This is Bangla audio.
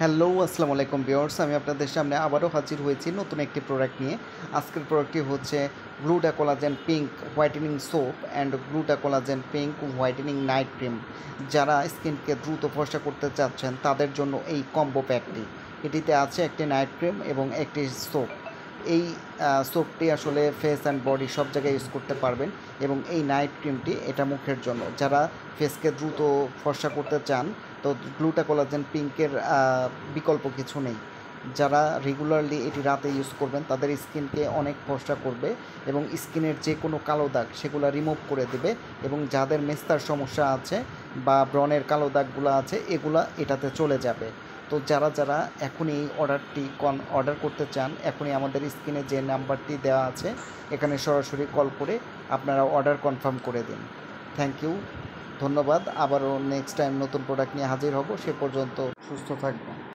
হ্যালো, আসসালামু আলাইকুম ভিউয়ার্স। আমি আপনাদের সামনে আবারও হাজির হয়েছি নতুন একটি প্রোডাক্ট নিয়ে। আজকের প্রোডাক্টটি হচ্ছে gluta collagen pink whitening soap and gluta collagen pink whitening night cream. যারা স্কিনকে দ্রুত ফর্সা করতে চাচ্ছেন তাদের জন্য এই কম্বো প্যাকটি। এটিতে আছে একটি নাইট ক্রিম এবং একটি সোপ। এই সোপটি আসলে ফেস অ্যান্ড বডি সব জায়গায় ইউজ করতে পারবেন এবং এই নাইট ক্রিমটি এটা মুখের জন্য। যারা ফেসকে দ্রুত ফর্সা করতে চান তো গ্লুটা কোলাজেন পিঙ্কের বিকল্প কিছু নেই। যারা রেগুলারলি এটি রাতে ইউজ করবেন তাদের স্কিনকে অনেক ফর্সা করবে এবং স্কিনের যে কোনো কালো দাগ সেগুলো রিমুভ করে দেবে এবং যাদের মেস্তার সমস্যা আছে বা ব্রণের কালো দাগগুলো আছে এগুলা এটাতে চলে যাবে। তো যারা এখনই এই অর্ডারটি অর্ডার করতে চান এখনই আমাদের স্ক্রিনে যে নাম্বারটি দেওয়া আছে এখানে সরাসরি কল করে আপনারা অর্ডার কনফার্ম করে দিন। থ্যাংক ইউ, ধন্যবাদ। আবারও নেক্সট টাইম নতুন প্রোডাক্ট নিয়ে হাজির হব। সে পর্যন্ত সুস্থ থাকবেন।